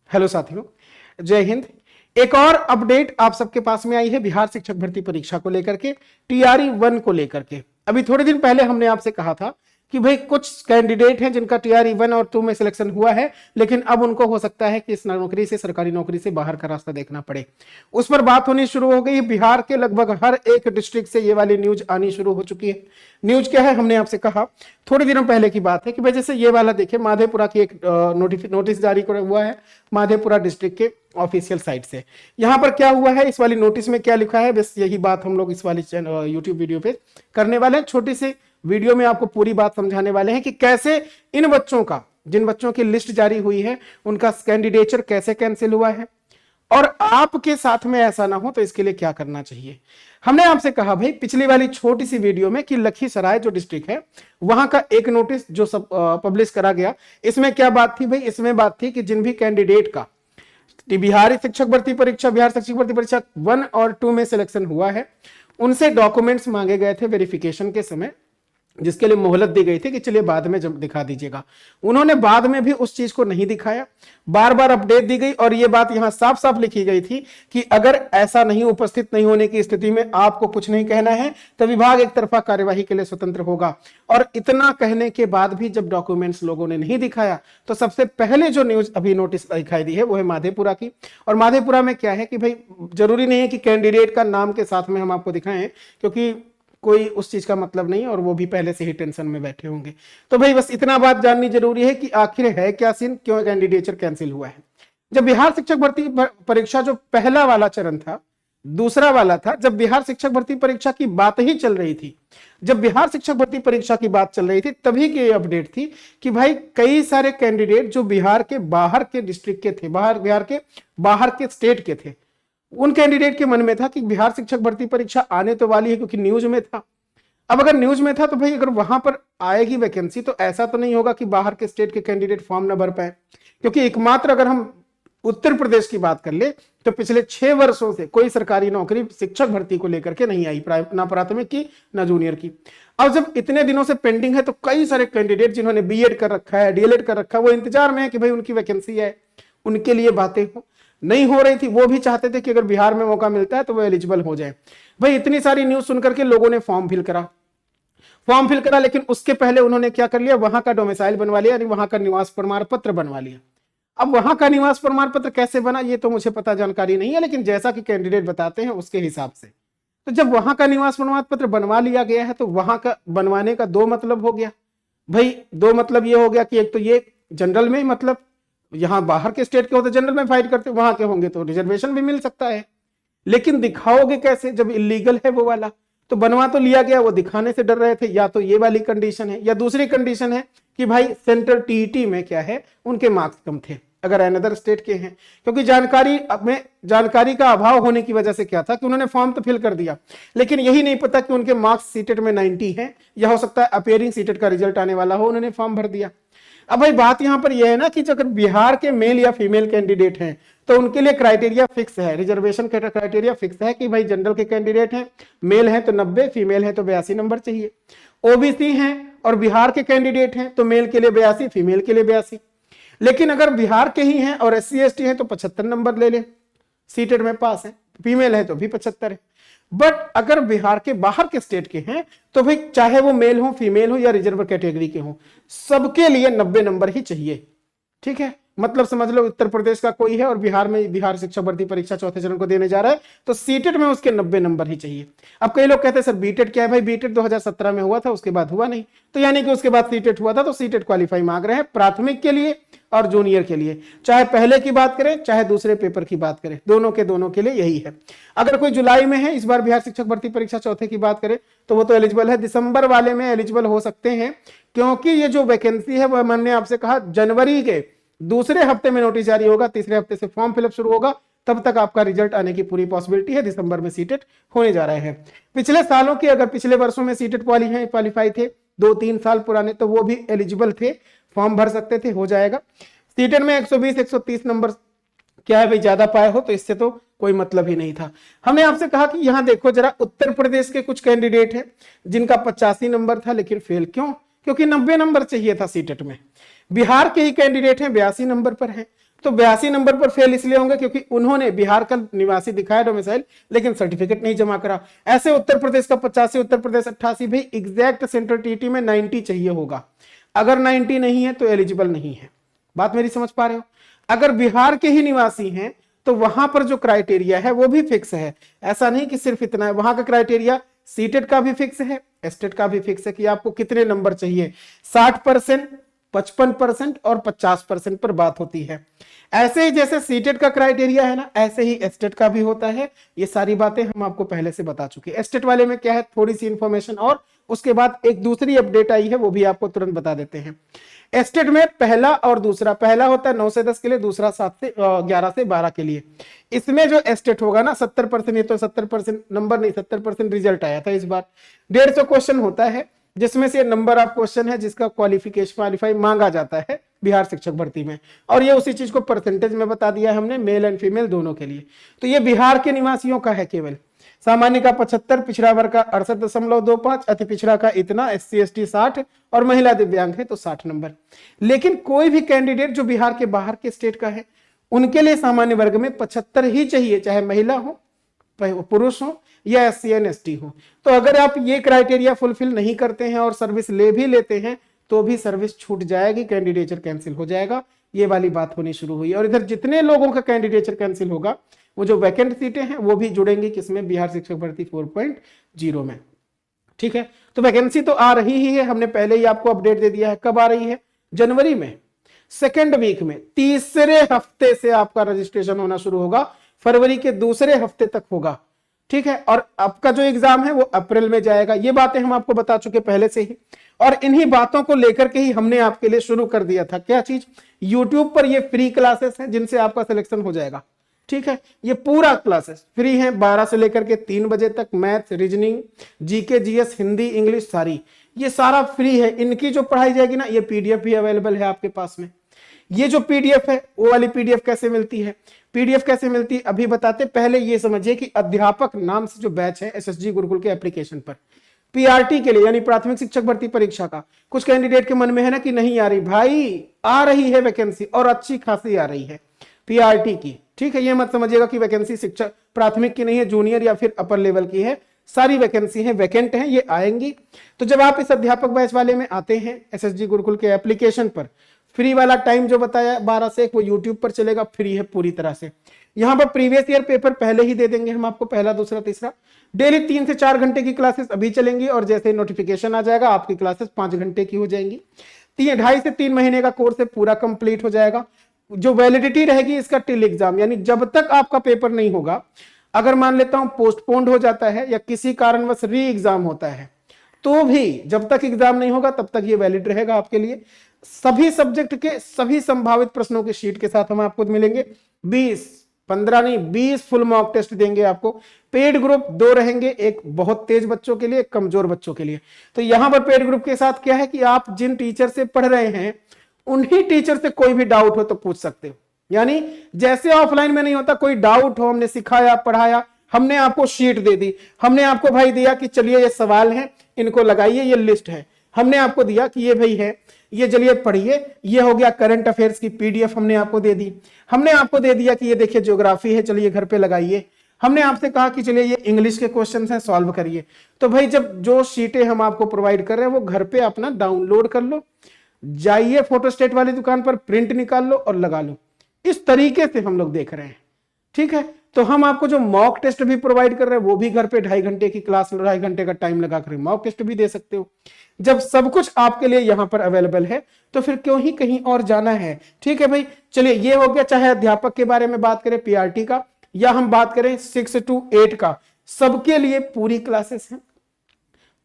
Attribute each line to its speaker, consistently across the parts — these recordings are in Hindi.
Speaker 1: हेलो साथियों, जय हिंद। एक और अपडेट आप सबके पास में आई है बिहार शिक्षक भर्ती परीक्षा को लेकर के, टीआरई 1 को लेकर के। अभी थोड़े दिन पहले हमने आपसे कहा था कि भाई कुछ कैंडिडेट हैं जिनका टीआरई 1 और 2 में सिलेक्शन हुआ है, लेकिन अब उनको हो सकता है कि इस नौकरी से, सरकारी नौकरी से बाहर का रास्ता देखना पड़े। उस पर बात होनी शुरू हो गई। बिहार के लगभग हर एक डिस्ट्रिक्ट से ये वाली न्यूज आनी शुरू हो चुकी है। न्यूज क्या है, हमने आपसे कहा थोड़े दिनों पहले की बात है कि भाई जैसे ये वाला देखिए, माधेपुरा की एक नोटिस जारी हुआ है माधेपुरा डिस्ट्रिक्ट के ऑफिशियल साइट से। यहां पर क्या हुआ है, इस वाली नोटिस में क्या लिखा है, बस यही बात हम लोग इस वाली यूट्यूब वीडियो पे करने वाले हैं। छोटी सी वीडियो में आपको पूरी बात समझाने वाले हैं कि कैसे इन बच्चों का, जिन बच्चों की लिस्ट जारी हुई है, उनका कैंडिडेचर कैसे कैंसिल हुआ है और आपके साथ में ऐसा ना हो तो इसके लिए क्या करना चाहिए। हमने आपसे कहा भाई पिछली वाली छोटी सी वीडियो में कि लखीसराय जो डिस्ट्रिक्ट है, वहां का एक नोटिस जो सब पब्लिश करा गया, इसमें क्या बात थी भाई, इसमें बात थी कि जिन भी कैंडिडेट का बिहार शिक्षक भर्ती परीक्षा 1 और 2 में सिलेक्शन हुआ है, उनसे डॉक्यूमेंट्स मांगे गए थे वेरिफिकेशन के समय, जिसके लिए मोहलत दी गई थी कि चलिए बाद में जब दिखा दीजिएगा। उन्होंने बाद में भी उस चीज को नहीं दिखाया, बार बार अपडेट दी गई और यह बात यहां साफ साफ लिखी गई थी कि अगर ऐसा नहीं, उपस्थित नहीं होने की स्थिति में आपको कुछ नहीं कहना है तो विभाग एक तरफा कार्यवाही के लिए स्वतंत्र होगा। और इतना कहने के बाद भी जब डॉक्यूमेंट्स लोगों ने नहीं दिखाया तो सबसे पहले जो न्यूज अभी नोटिस दिखाई दी है वो है माधेपुरा की। और माधेपुरा में क्या है कि भाई जरूरी नहीं है कि कैंडिडेट का नाम के साथ में हम आपको दिखाएं, क्योंकि कोई उस चीज का मतलब नहीं और वो भी पहले से ही टेंशन में बैठे होंगे। तो भाई बस इतना बात जाननी जरूरी है कि आखिर है क्या सीन, क्यों कैंडिडेचर कैंसिल हुआ है। जब बिहार शिक्षक भर्ती परीक्षा जो पहला वाला चरण था, दूसरा वाला था, जब बिहार शिक्षक भर्ती परीक्षा की बात ही चल रही थी, जब बिहार शिक्षक भर्ती परीक्षा की बात चल रही थी, तभी की अपडेट थी कि भाई कई सारे कैंडिडेट जो बिहार के बाहर के डिस्ट्रिक्ट के थे, बिहार के बाहर के स्टेट के थे, उन कैंडिडेट के मन में था कि बिहार शिक्षक भर्ती परीक्षा आने तो वाली है, क्योंकि न्यूज में था। अब अगर न्यूज में था तो भाई अगर वहां पर आएगी वैकेंसी तो ऐसा तो नहीं होगा कि बाहर के स्टेट के कैंडिडेट फॉर्म न भर पाए, क्योंकि एकमात्र अगर हम उत्तर प्रदेश की बात कर ले तो पिछले 6 वर्षों से कोई सरकारी नौकरी शिक्षक भर्ती को लेकर के नहीं आई, ना प्राथमिक की ना जूनियर की। अब जब इतने दिनों से पेंडिंग है तो कई सारे कैंडिडेट जिन्होंने बीएड कर रखा है, डीएलएड कर रखा है, वो इंतजार में है कि भाई उनकी वैकेंसी है, उनके लिए बातें हो नहीं हो रही थी। वो भी चाहते थे कि अगर बिहार में मौका मिलता है तो वो एलिजिबल हो जाए। भाई इतनी सारी न्यूज सुनकर के लोगों ने फॉर्म फिल करा, लेकिन उसके पहले उन्होंने क्या कर लिया, वहां का डोमिसाइल बनवा लिया, यानी वहां का निवास प्रमाण पत्र बनवा लिया। अब वहां का निवास प्रमाण पत्र कैसे बना ये तो मुझे पता जानकारी नहीं है, लेकिन जैसा कि कैंडिडेट बताते हैं उसके हिसाब से, तो जब वहां का निवास प्रमाण पत्र बनवा लिया गया है तो वहां का बनवाने का 2 मतलब हो गया। भाई 2 मतलब ये हो गया कि एक तो ये जनरल में, मतलब यहां बाहर के स्टेट के होते जनरल में फाइट करते, वहां के होंगे तो रिजर्वेशन भी मिल सकता है, लेकिन दिखाओगे कैसे जब इलीगल है वो वाला। तो बनवा तो लिया गया, वो दिखाने से डर रहे थे। या तो ये वाली कंडीशन है, या दूसरी कंडीशन है कि भाई सेंट्रल टीईटी में क्या है, उनके मार्क्स कम थे अगर अनदर स्टेट के हैं, क्योंकि जानकारी का अभाव होने की वजह से क्या था कि उन्होंने फॉर्म तो फिल कर दिया, लेकिन यही नहीं पता कि उनके मार्क्स सीटेट में 90 है, या हो सकता है अपेयरिंग सीटेट का रिजल्ट आने वाला हो, उन्होंने फॉर्म भर दिया। अब भाई बात यहां पर यह है ना कि अगर बिहार के मेल या फीमेल कैंडिडेट हैं तो उनके लिए क्राइटेरिया फिक्स है, रिजर्वेशन का क्राइटेरिया फिक्स है कि भाई जनरल के कैंडिडेट हैं, मेल हैं तो 90, फीमेल है तो 82 नंबर चाहिए। ओबीसी हैं और बिहार के कैंडिडेट हैं तो मेल के लिए 82, फीमेल के लिए 82। लेकिन अगर बिहार के ही हैं और SC ST हैं तो 75 नंबर ले ले, सीटेट में पास है, फीमेल है तो भी 75 है। बट अगर बिहार के बाहर के स्टेट के हैं तो भाई चाहे वो मेल हो, फीमेल हो या रिजर्व कैटेगरी के हो, सबके लिए 90 नंबर ही चाहिए। ठीक है, मतलब समझ लो उत्तर प्रदेश का कोई है और बिहार में बिहार शिक्षक भर्ती परीक्षा चौथे चरण को देने जा रहा है तो सीटेट में उसके 90 नंबर ही चाहिए। अब कई लोग कहते हैं सर बीटेट क्या है, भाई बीटेट 2017 में हुआ था, उसके बाद हुआ नहीं, तो यानी कि उसके बाद सीटेट हुआ था, तो सीटेट क्वालिफाई मांग रहे हैं प्राथमिक के लिए और जूनियर के लिए, चाहे पहले की बात करें चाहे दूसरे पेपर की बात करें, दोनों के लिए यही है। अगर कोई जुलाई में है, इस बार बिहार शिक्षक भर्ती परीक्षा चौथे की बात करें तो वो तो एलिजिबल है, दिसंबर वाले में एलिजिबल हो सकते हैं, क्योंकि ये जो वैकेंसी है वो मैंने आपसे कहा जनवरी के दूसरे हफ्ते में नोटिस जारी होगा, तीसरे हफ्ते से फॉर्म फिलअप शुरू होगा, तब तक आपका रिजल्ट आने की पूरी पॉसिबिलिटी है। दिसंबर में सीटेट होने जा रहे हैं। पिछले सालों के, अगर पिछले वर्षों में सीटेट क्वालिफाई थे 2-3 साल पुराने, तो वो भी एलिजिबल थे, फॉर्म भर सकते थे, हो जाएगा। सीटेट में 120-130 नंबर क्या है भाई, ज्यादा पाए हो तो इससे तो कोई मतलब ही नहीं था। हमने आपसे कहा कि यहां देखो जरा, उत्तर प्रदेश के कुछ कैंडिडेट हैं जिनका 85 नंबर था लेकिन फेल, क्यों? क्योंकि 90 नंबर चाहिए था सीटेट में। बिहार के ही कैंडिडेट हैं, 82 नंबर पर हैं। तो 82 नंबर पर फेल इसलिए होंगे क्योंकि उन्होंने बिहार का निवासी दिखाया डोमिसाइल, लेकिन सर्टिफिकेट नहीं जमा करा। ऐसे उत्तर प्रदेश का 85, उत्तर प्रदेश 88, भाई एग्जैक्ट सेंट्रल टीटी में 90 चाहिए होगा। अगर 90 नहीं है तो एलिजिबल नहीं है। बात मेरी समझ पा रहे हो? अगर बिहार के ही निवासी हैं तो वहां पर जो क्राइटेरिया है वो भी फिक्स है। ऐसा नहीं कि सिर्फ इतना है, वहां का क्राइटेरिया सीटेट का भी फिक्स है, एस्टेट का भी फिक्स है कि आपको कितने नंबर चाहिए। 60%, 55% और 50% पर बात होती है। ऐसे ही जैसे सीटेट का क्राइटेरिया है ना, ऐसे ही एस्टेट का भी होता है। ये सारी बातें हम आपको पहले से बता चुके हैं। एस्टेट वाले में क्या है, थोड़ी सी इंफॉर्मेशन और उसके बाद एक दूसरी अपडेट आई है, वो भी आपको तुरंत बता देते हैं। एस्टेट में पहला और दूसरा, पहला होता है 9 से 10 के लिए, दूसरा 11 से 12 के लिए। इसमें जो एस्टेट होगा ना 70%, ये तो 70% नंबर नहीं, 70% रिजल्ट आया था इस बार। 150 क्वेश्चन होता है, जिसमें से नंबर ऑफ क्वेश्चन है जिसका क्वालिफाई मांगा जाता है बिहार शिक्षक भर्ती में। और ये उसी चीज को परसेंटेज में बता दिया है हमने, मेल एंड फीमेल दोनों के लिए। तो ये बिहार के निवासियों का है केवल। सामान्य का 75, पिछड़ा वर्ग का 68.25, अति पिछड़ा का इतना, SC ST 60 और महिला दिव्यांग है तो 60 नंबर। लेकिन कोई भी कैंडिडेट जो बिहार के बाहर के स्टेट का है, उनके लिए सामान्य वर्ग में 75 ही चाहिए, चाहे महिला हो, पुरुष हो या SC ST हो। तो अगर आप ये क्राइटेरिया फुलफिल नहीं करते हैं और सर्विस ले भी लेते हैं तो भी सर्विस छूट जाएगी, कैंडिडेचर कैंसिल हो जाएगा। ये वाली बात होनी शुरू हुई। और इधर जितने लोगों का कैंडिडेचर कैंसिल होगा, वो जो वैकेंट सीटें हैं वो भी जुड़ेंगी किसमें, बिहार शिक्षक भर्ती 4.0 में। ठीक है, तो वैकेंसी तो आ रही ही है, हमने पहले ही आपको अपडेट दे दिया है। कब आ रही है? जनवरी में, सेकेंड वीक में, तीसरे हफ्ते से आपका रजिस्ट्रेशन होना शुरू होगा, फरवरी के दूसरे हफ्ते तक होगा। ठीक है, और आपका जो एग्जाम है वो अप्रैल में जाएगा। ये बातें हम आपको बता चुके पहले से ही, और इन्हीं बातों को लेकर के ही हमने आपके लिए शुरू कर दिया था। क्या चीज? यूट्यूब पर ये फ्री क्लासेस हैं जिनसे आपका सिलेक्शन हो जाएगा। ठीक है, ये पूरा क्लासेस फ्री है, 12 से लेकर के 3 बजे तक। Math, reasoning, GK, GS, Hindi, English, सारी ये सारा फ्री है। इनकी जो पढ़ाई जाएगी ना, ये पीडीएफ भी अवेलेबल है आपके पास में। ये जो पीडीएफ है, वो वाली पीडीएफ कैसे मिलती है? पीडीएफ कैसे मिलती है अभी बताते, पहले ये समझिए कि अध्यापक नाम से जो बैच है एसएसजी गुरुकुल के एप्लीकेशन पर, पीआरटी के लिए यानी प्राथमिक शिक्षक भर्ती परीक्षा का, कुछ कैंडिडेट के मन में है ना कि नहीं आ रही, भाई आ रही है वैकेंसी, और अच्छी खासी आ रही है पीआरटी की। ठीक है, ये मत समझिएगा कि वैकेंसी शिक्षक प्राथमिक की नहीं है, जूनियर या फिर अपर लेवल की है। सारी वैकेंसी है, वैकेंट है, ये आएंगी। तो जब आप इस अध्यापक बैच वाले में आते हैं एसएसजी गुरुकुल के एप्लीकेशन पर, फ्री वाला टाइम जो बताया 12 से 1 वो यूट्यूब पर चलेगा, फ्री है पूरी तरह से। यहाँ पर प्रीवियस ईयर पेपर पहले ही दे देंगे हम आपको, पहला, दूसरा, तीसरा। डेली 3 से 4 घंटे की क्लासेस अभी चलेंगी, और जैसे नोटिफिकेशन आ जाएगा आपकी क्लासेस 5 घंटे की हो जाएंगी। 2.5 से 3 महीने का कोर्स है, पूरा कंप्लीट हो जाएगा। जो वैलिडिटी रहेगी इसका टिल एग्जाम, यानी जब तक आपका पेपर नहीं होगा। अगर मान लेता हूं पोस्टपोन्ड हो जाता है या किसी कारणवश री एग्जाम होता है, तो भी जब तक एग्जाम नहीं होगा तब तक ये वैलिड रहेगा आपके लिए। सभी सब्जेक्ट के सभी संभावित प्रश्नों की शीट के साथ हम आपको मिलेंगे। 15 नहीं 20 फुल मॉक टेस्ट देंगे आपको। पेड ग्रुप 2 रहेंगे, एक बहुत तेज बच्चों के लिए, एक कमजोर बच्चों के लिए। तो यहां पर पेड ग्रुप के साथ क्या है कि आप जिन टीचर से पढ़ रहे हैं उन्हीं टीचर से कोई भी डाउट हो तो पूछ सकते हो। यानी जैसे ऑफलाइन में नहीं होता, कोई डाउट हो, हमने सिखाया पढ़ाया, हमने आपको शीट दे दी, हमने आपको भाई दिया कि चलिए ये सवाल है, इनको लगाइए, ये लिस्ट है, हमने आपको दिया कि ये भाई है, ये चलिए पढ़िए, ये हो गया करंट अफेयर्स की पीडीएफ हमने आपको दे दी, हमने आपको दे दिया कि ये देखिए ज्योग्राफी है, चलिए घर पे लगाइए, हमने आपसे कहा कि चलिए ये इंग्लिश के क्वेश्चंस हैं, सॉल्व करिए। तो भाई जब जो शीटें हम आपको प्रोवाइड कर रहे हैं वो घर पे अपना डाउनलोड कर लो, जाइए फोटोस्टेट वाली दुकान पर प्रिंट निकाल लो और लगा लो। इस तरीके से हम लोग देख रहे हैं। ठीक है, तो हम आपको जो मॉक टेस्ट भी प्रोवाइड कर रहे हैं वो भी घर पे 2.5 घंटे की क्लास, 2.5 घंटे का टाइम लगा कर मॉक टेस्ट भी दे सकते हो। जब सब कुछ आपके लिए यहां पर अवेलेबल है तो फिर क्यों ही कहीं और जाना है। ठीक है भाई, चलिए ये हो गया, चाहे अध्यापक के बारे में बात करें पीआरटी का, या हम बात करें 6 to 8 का, सबके लिए पूरी क्लासेस हैं,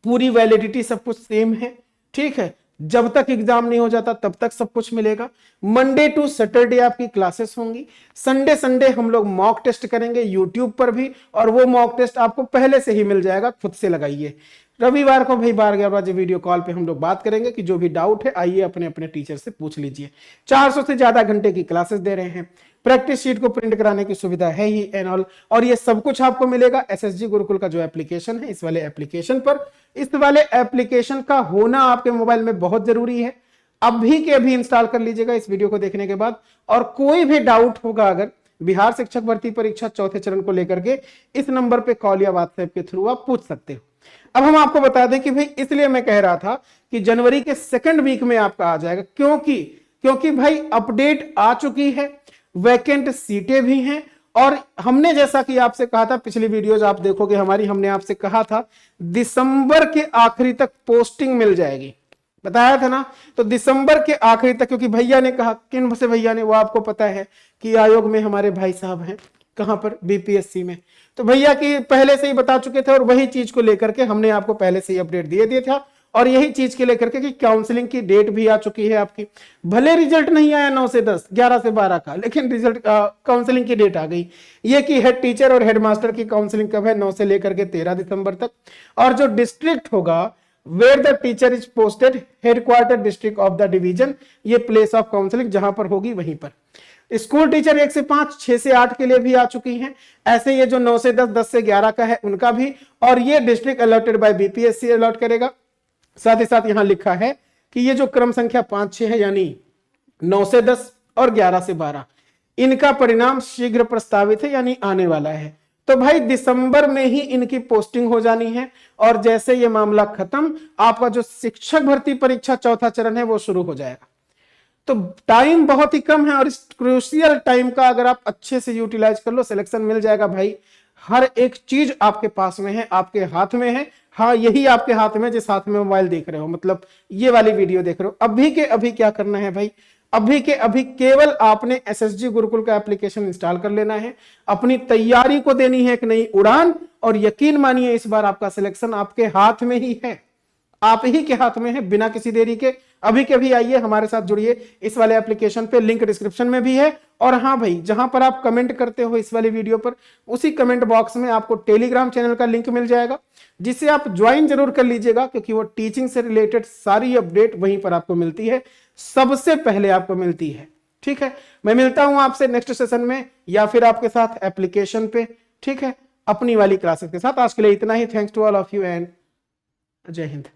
Speaker 1: पूरी वैलिडिटी सब कुछ सेम है। ठीक है, जब तक एग्जाम नहीं हो जाता तब तक सब कुछ मिलेगा। मंडे टू सैटरडे आपकी क्लासेस होंगी, संडे हम लोग मॉक टेस्ट करेंगे यूट्यूब पर भी, और वो मॉक टेस्ट आपको पहले से ही मिल जाएगा, खुद से लगाइए। रविवार को भाई 12 बजे वीडियो कॉल पे हम लोग बात करेंगे कि जो भी डाउट है आइए अपने अपने टीचर से पूछ लीजिए। 400 से ज्यादा घंटे की क्लासेस दे रहे हैं, प्रैक्टिस शीट को प्रिंट कराने की सुविधा है ही एंड ऑल, और ये सब कुछ आपको मिलेगा एसएसजी गुरुकुल का जो एप्लीकेशन है, इस वाले एप्लीकेशन पर। इस वाले एप्लीकेशन का होना आपके मोबाइल में बहुत जरूरी है। अभी के अभी इंस्टॉल कर लीजिएगा इस वीडियो को देखने के बाद। और कोई भी डाउट होगा अगर बिहार शिक्षक भर्ती परीक्षा चौथे चरण को लेकर के, इस नंबर पे कॉल या व्हाट्सएप के थ्रू आप पूछ सकते हो। अब हम आपको बता दें कि भाई इसलिए मैं कह रहा था कि जनवरी के सेकंड वीक में आपका आ जाएगा, क्योंकि भाई अपडेट आ चुकी है, वैकेंट सीटें भी हैं, और हमने जैसा कि आपसे कहा था, पिछली वीडियोज आप देखोगे हमारी, हमने आपसे कहा था दिसंबर के आखिरी तक पोस्टिंग मिल जाएगी, बताया था ना। तो दिसंबर के आखिरी तक, क्योंकि भैया ने कहा, किन से भैया ने, वो आपको पता है कि आयोग में हमारे भाई साहब हैं, कहां पर, बीपीएससी में। तो भैया की पहले से ही बता चुके थे, और वही चीज को लेकर के हमने आपको पहले से ही अपडेट दिए दिया था, और यही चीज के लेकर के कि काउंसलिंग की डेट भी आ चुकी है आपकी। भले रिजल्ट नहीं आया 9 से 10, 11 से 12 का, लेकिन रिजल्ट काउंसलिंग की डेट आ गई। ये कि हेड टीचर और हेडमास्टर की काउंसलिंग कब है, 9 से लेकर के 13 दिसंबर तक। और जो डिस्ट्रिक्ट होगा where the teacher is posted, headquarter district of the division, ये प्लेस ऑफ काउंसलिंग जहां पर होगी वहीं पर। स्कूल टीचर 1 से 5, 6 से 8 के लिए भी आ चुकी हैं। ऐसे ये जो 9 से 10, 10 से 11 का है उनका भी, और ये district allotted by BPSC allot करेगा। साथ ही साथ यहां लिखा है कि ये जो क्रम संख्या 5, 6 है, यानी 9 से 10 और 11 से 12, इनका परिणाम शीघ्र प्रस्तावित है, यानी आने वाला है। तो भाई दिसंबर में ही इनकी पोस्टिंग हो जानी है, और जैसे ये मामला खत्म, आपका जो शिक्षक भर्ती परीक्षा चौथा चरण है वो शुरू हो जाएगा। तो टाइम बहुत ही कम है, और इस क्रूशियल टाइम का अगर आप अच्छे से यूटिलाइज कर लो, सिलेक्शन मिल जाएगा भाई। हर एक चीज आपके पास में है, आपके हाथ में है। हाँ, यही आपके हाथ में, जिस हाथ में मोबाइल देख रहे हो, मतलब ये वाली वीडियो देख रहे हो, अभी के अभी क्या करना है भाई, अभी के अभी केवल आपने एसएसजी गुरुकुल का एप्लीकेशन इंस्टॉल कर लेना है, अपनी तैयारी को देनी है एक नई उड़ान, और यकीन मानिए इस बार आपका सिलेक्शन आपके हाथ में ही है, आप ही के हाथ में है, बिना किसी देरी के। अभी के भी आइए, हमारे साथ जुड़िए इस वाले एप्लीकेशन पे, लिंक डिस्क्रिप्शन में भी है। और हाँ भाई, जहां पर आप कमेंट करते हो इस वाली वीडियो पर, उसी कमेंट बॉक्स में आपको टेलीग्राम चैनल का लिंक मिल जाएगा, जिसे आप ज्वाइन जरूर कर लीजिएगा, क्योंकि वो टीचिंग से रिलेटेड सारी अपडेट वहीं पर आपको मिलती है, सबसे पहले आपको मिलती है। ठीक है, मैं मिलता हूं आपसे नेक्स्ट सेशन में, या फिर आपके साथ एप्लीकेशन पे, ठीक है, अपनी वाली क्लासेस के साथ। आज के लिए इतना ही। Thanks to all of you and जय हिंद।